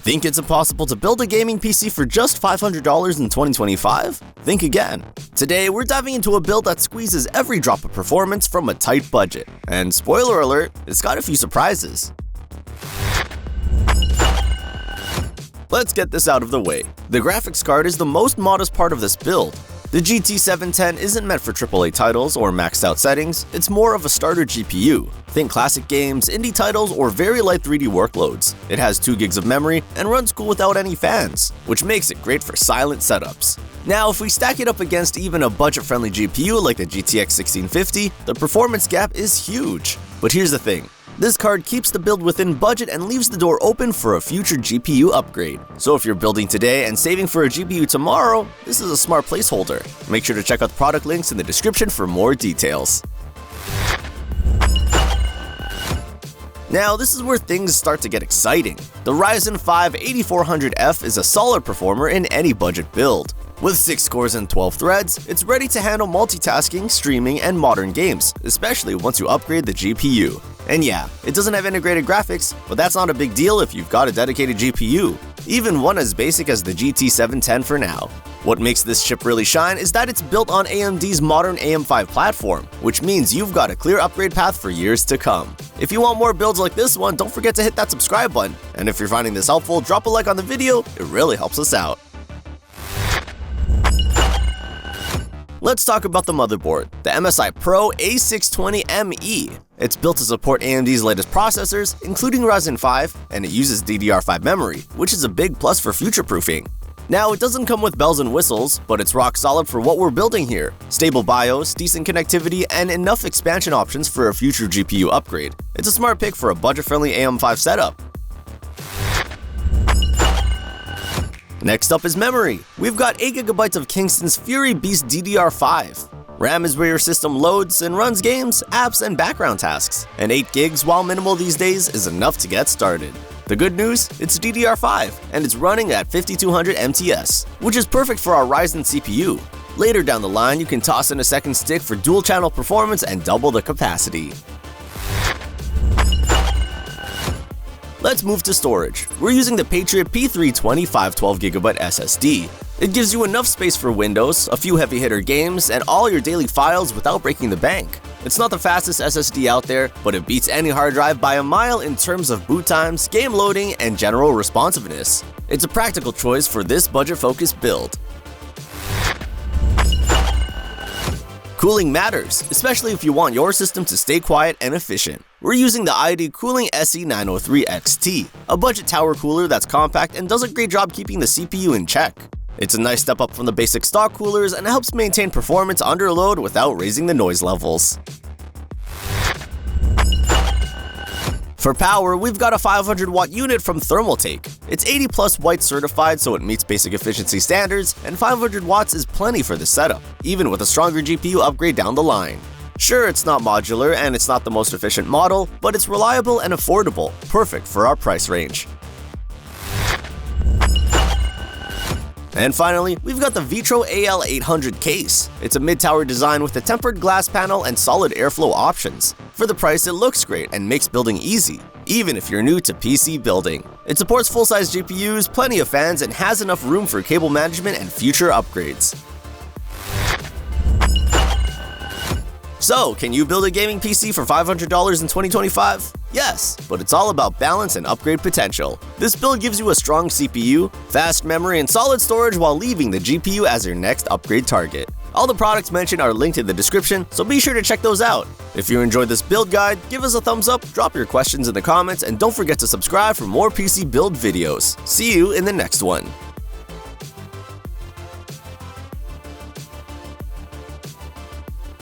Think it's impossible to build a gaming PC for just $500 in 2025? Think again. Today, we're diving into a build that squeezes every drop of performance from a tight budget. And spoiler alert, it's got a few surprises. Let's get this out of the way. The graphics card is the most modest part of this build. The GT710 isn't meant for AAA titles or maxed out settings, it's more of a starter GPU. Think classic games, indie titles, or very light 3D workloads. It has 2 gigs of memory and runs cool without any fans, which makes it great for silent setups. Now, if we stack it up against even a budget-friendly GPU like the GTX 1650, the performance gap is huge. But here's the thing. This card keeps the build within budget and leaves the door open for a future GPU upgrade. So if you're building today and saving for a GPU tomorrow, this is a smart placeholder. Make sure to check out the product links in the description for more details. Now, this is where things start to get exciting. The Ryzen 5 8400F is a solid performer in any budget build. With 6 cores and 12 threads, it's ready to handle multitasking, streaming, and modern games, especially once you upgrade the GPU. And yeah, it doesn't have integrated graphics, but that's not a big deal if you've got a dedicated GPU, even one as basic as the GT710 for now. What makes this chip really shine is that it's built on AMD's modern AM5 platform, which means you've got a clear upgrade path for years to come. If you want more builds like this one, don't forget to hit that subscribe button, and if you're finding this helpful, drop a like on the video, it really helps us out. Let's talk about the motherboard, the MSI PRO A620M-E. It's built to support AMD's latest processors, including Ryzen 5, and it uses DDR5 memory, which is a big plus for future-proofing. Now, it doesn't come with bells and whistles, but it's rock solid for what we're building here. Stable BIOS, decent connectivity, and enough expansion options for a future GPU upgrade. It's a smart pick for a budget-friendly AM5 setup. Next up is memory. We've got 8GB of Kingston's Fury Beast DDR5. RAM is where your system loads and runs games, apps, and background tasks. And 8 gigs, while minimal these days, is enough to get started. The good news? It's DDR5, and it's running at 5200 MTS, which is perfect for our Ryzen CPU. Later down the line, you can toss in a second stick for dual-channel performance and double the capacity. Let's move to storage. We're using the Patriot P320 512GB SSD. It gives you enough space for Windows, a few heavy-hitter games, and all your daily files without breaking the bank. It's not the fastest SSD out there, but it beats any hard drive by a mile in terms of boot times, game loading, and general responsiveness. It's a practical choice for this budget-focused build. Cooling matters, especially if you want your system to stay quiet and efficient. We're using the ID Cooling SE903 XT, a budget tower cooler that's compact and does a great job keeping the CPU in check. It's a nice step up from the basic stock coolers and helps maintain performance under load without raising the noise levels. For power, we've got a 500-watt unit from Thermaltake. It's 80+ white certified, so it meets basic efficiency standards, and 500 watts is plenty for the setup, even with a stronger GPU upgrade down the line. Sure, it's not modular and it's not the most efficient model, but it's reliable and affordable, perfect for our price range. And finally, we've got the Vetroo AL800 case. It's a mid-tower design with a tempered glass panel and solid airflow options. For the price, it looks great and makes building easy, even if you're new to PC building. It supports full-size GPUs, plenty of fans, and has enough room for cable management and future upgrades. So, can you build a gaming PC for $500 in 2025? Yes, but it's all about balance and upgrade potential. This build gives you a strong CPU, fast memory, and solid storage while leaving the GPU as your next upgrade target. All the products mentioned are linked in the description, so be sure to check those out. If you enjoyed this build guide, give us a thumbs up, drop your questions in the comments, and don't forget to subscribe for more PC build videos. See you in the next one.